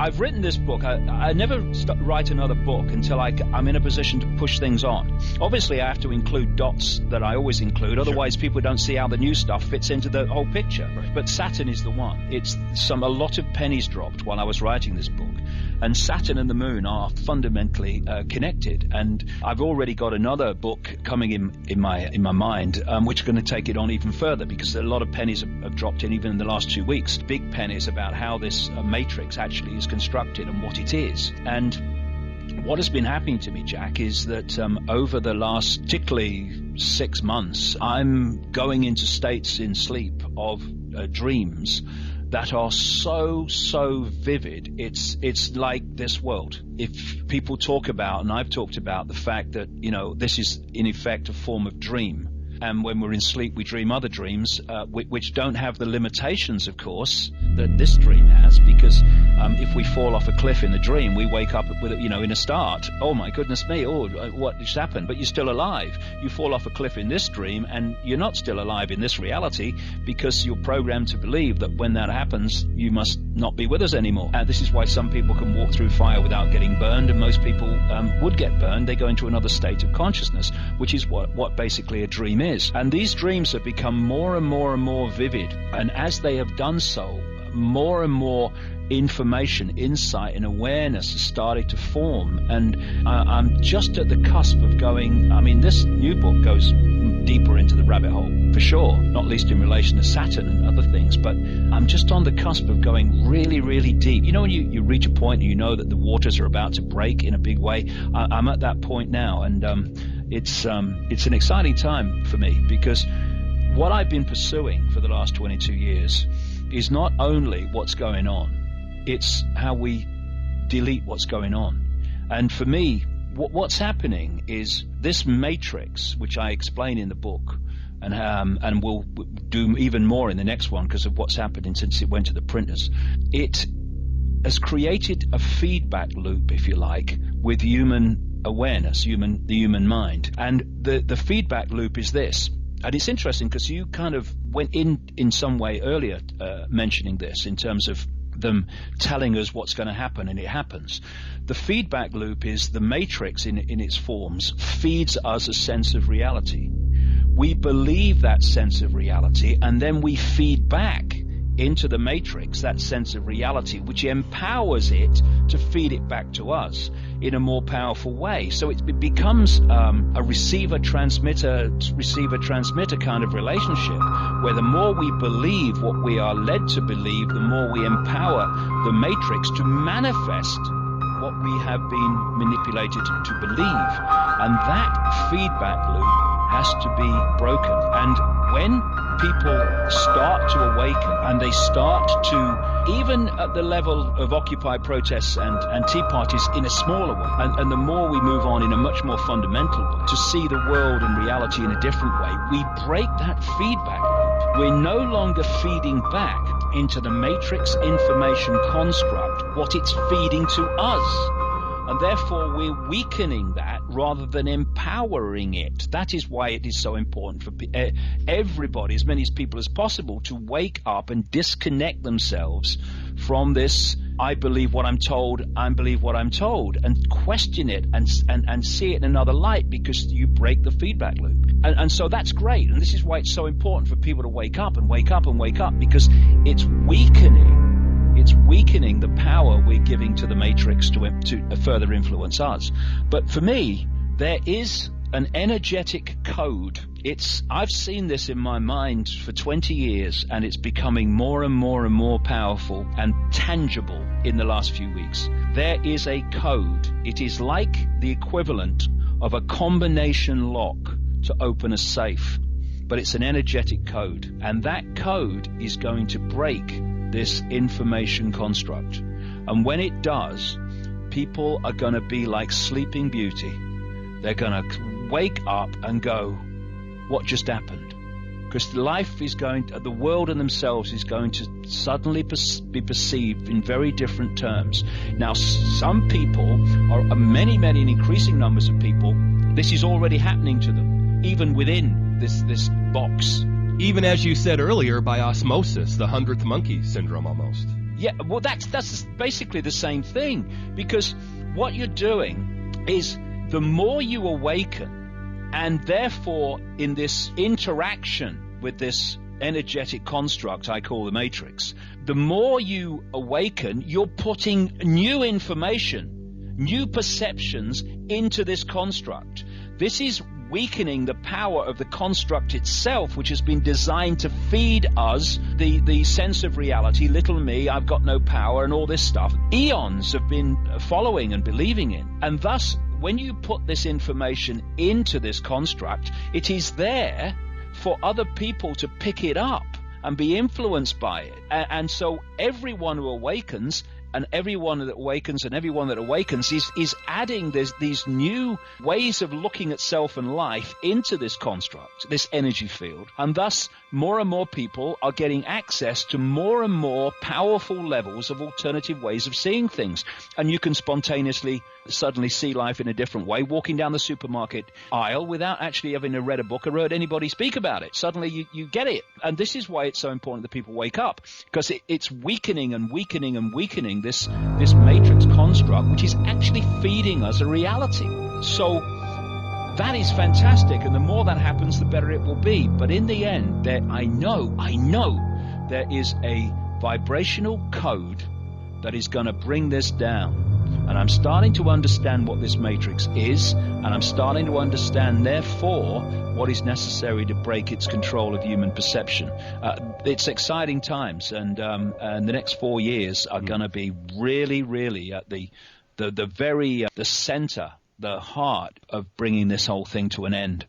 I've written this book. I never write another book until I'm in a position to push things on. Obviously, I have to include dots that I always include. Otherwise, people don't see how the new stuff fits into the whole picture. Right. But Saturn is the one. It's a lot of pennies dropped while I was writing this book. And Saturn and the moon are fundamentally connected. And I've already got another book coming in my mind, which is going to take it on even further, because a lot of pennies have dropped in even in the last 2 weeks. Big pennies about how this matrix actually is constructed and what it is. And what has been happening to me, Jack, is that over the last particularly 6 months, I'm going into states in sleep of dreams that are so vivid. It's like this world. If people talk about, and I've talked about, the fact that, this is in effect a form of dream. And when we're in sleep, we dream other dreams, which don't have the limitations, of course, that this dream has, because if we fall off a cliff in the dream, we wake up with, in a start. Oh my goodness me! Oh, what just happened? But you're still alive. You fall off a cliff in this dream, and you're not still alive in this reality, because you're programmed to believe that when that happens, you must not be with us anymore. This is why some people can walk through fire without getting burned, and most people would get burned. They go into another state of consciousness, which is what basically a dream is. And these dreams have become more and more and more vivid. And as they have done so, more and more information, insight, and awareness has started to form. And I'm just at the cusp of going, this new book goes deeper into the rabbit hole, for sure, not least in relation to Saturn and other things. But I'm just on the cusp of going really, really deep. When you reach a point and you know that the waters are about to break in a big way, I'm at that point now. And it's an exciting time for me, because what I've been pursuing for the last 22 years is not only what's going on, it's how we delete what's going on. And for me, what's happening is this matrix, which I explain in the book, and we'll do even more in the next one because of what's happening since it went to the printers. It has created a feedback loop, if you like, with human awareness, the human mind. And the feedback loop is this. And it's interesting because you kind of went in some way earlier mentioning this in terms of them telling us what's going to happen, and it happens. The feedback loop is the matrix in its forms feeds us a sense of reality. We believe that sense of reality, and then we feed back into the matrix that sense of reality, which empowers it to feed it back to us in a more powerful way. So it becomes a receiver-transmitter kind of relationship, where the more we believe what we are led to believe, the more we empower the matrix to manifest what we have been manipulated to believe. And that feedback loop has to be broken. And when people start to awaken and they start to, even at the level of Occupy protests and Tea parties in a smaller way, and the more we move on in a much more fundamental way to see the world and reality in a different way, we break that feedback loop. We're no longer feeding back into the matrix information construct what it's feeding to us. And therefore, we're weakening that rather than empowering it. That is why it is so important for everybody, as many people as possible, to wake up and disconnect themselves from this, I believe what I'm told, I believe what I'm told, and question it and see it in another light, because you break the feedback loop. And so that's great. And this is why it's so important for people to wake up and wake up and wake up, because it's weakening the power we're giving to the matrix to further influence us. But for me, there is an energetic code. I've seen this in my mind for 20 years, and it's becoming more and more and more powerful and tangible in the last few weeks. There is a code. It is like the equivalent of a combination lock to open a safe, but it's an energetic code. And that code is going to break this information construct. And when it does, people are going to be like Sleeping Beauty. They're going to wake up and go, what just happened? Because the world and themselves is going to suddenly be perceived in very different terms. Now, some people, or many and increasing numbers of people, this is already happening to them, even within this box. Even as you said earlier, by osmosis, the 100th monkey syndrome almost. Yeah, well, that's basically the same thing, because what you're doing is the more you awaken, and therefore in this interaction with this energetic construct I call the matrix, the more you awaken, you're putting new information, new perceptions into this construct. This is weakening the power of the construct itself, which has been designed to feed us the sense of reality, little me, I've got no power, and all this stuff. Eons have been following and believing in. And thus, when you put this information into this construct, it is there for other people to pick it up and be influenced by it. And so everyone who awakens, and everyone that awakens is adding these new ways of looking at self and life into this construct, this energy field. And thus, more and more people are getting access to more and more powerful levels of alternative ways of seeing things. And you can spontaneously suddenly see life in a different way, walking down the supermarket aisle without actually having read a book or heard anybody speak about it. Suddenly you get it. And this is why it's so important that people wake up, because it's weakening and weakening and weakening this matrix construct, which is actually feeding us a reality. So that is fantastic, and the more that happens, the better it will be. But in the end, I know there is a vibrational code that is going to bring this down. And I'm starting to understand what this matrix is, and I'm starting to understand, therefore, what is necessary to break its control of human perception. It's exciting times, and the next 4 years are going to be really, really at the very the center, the heart of bringing this whole thing to an end.